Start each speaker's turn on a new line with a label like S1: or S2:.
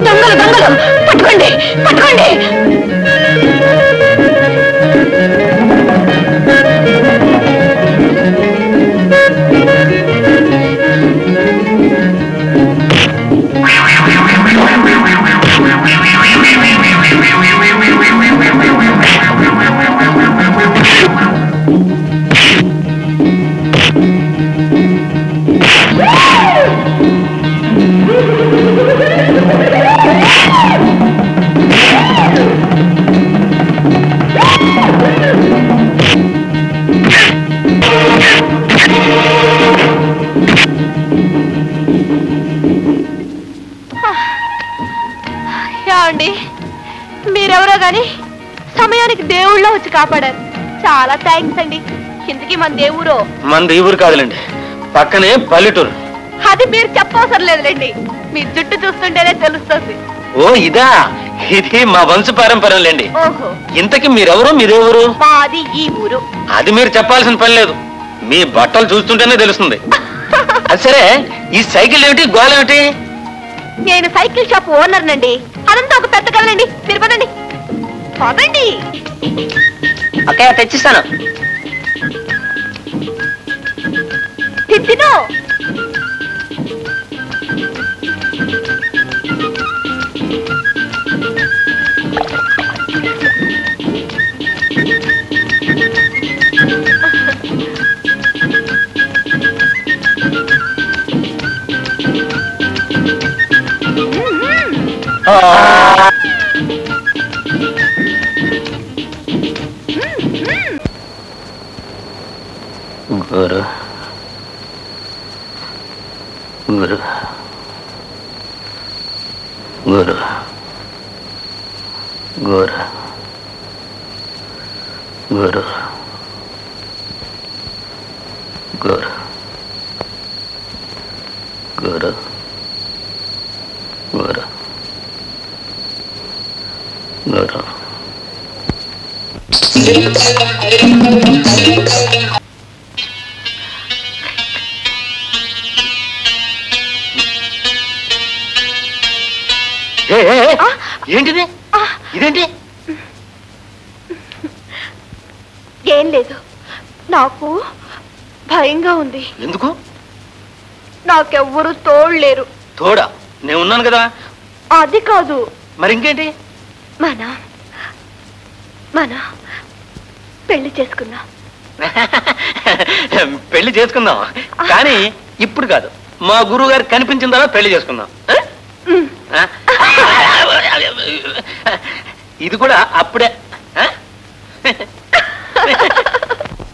S1: దొంగలు దొంగలు పట్టుకోండి పట్టుకోండి. మీరెవరో గాని సమయానికి దేవుళ్ళ వచ్చి కాపాడారు. చాలా థ్యాంక్స్ అండి. ఇంతకీ మన దేవురో?
S2: మన దేవురు కాదులేండి, పక్కనే పల్లెటూరు.
S1: అది మీరు చెప్పవసరం లేదులేండి, మీ జుట్టు చూస్తుంటేనే తెలుస్తుంది.
S2: ఓ ఇదా, ఇది మా వంశ పారంపర్యంలేండి.
S1: ఓహో,
S2: ఇంతకీ మీరెవరు, మీ దేవురు?
S1: మాది ఈ ఊరు.
S2: అది మీరు చెప్పాల్సిన పని లేదు, మీ బట్టలు చూస్తుంటేనే తెలుస్తుంది. అది సరే, ఈ సైకిల్ ఏమిటి, గోలేమిటి?
S1: నేను సైకిల్ షాప్ ఓనర్ నండి. అదంతా ఒక పెద్ద కదండి. మీరు పదండి పదండి.
S3: ఓకే, తెచ్చిస్తాను.
S1: తిను.
S2: గురు గురు గురు గురు గురు గురు గురు గురు గురు. ఏంటిది, ఇదేంటి?
S1: ఏం లేదు, నాకు భయంగా ఉంది.
S2: ఎందుకు?
S1: నాకెవ్వరూ తోడలేరు.
S2: తోడా? నేను ఉన్నాను కదా.
S1: అది కాదు.
S2: మరి ఇంకేంటి?
S1: మన పెళ్లి చేసుకుందాం.
S2: పెళ్లి చేసుకుందాం, కానీ ఇప్పుడు కాదు. మా గురువు గారు కనిపించిన తర్వాత పెళ్లి చేసుకుందాం. ఇది కూడా అప్పుడే.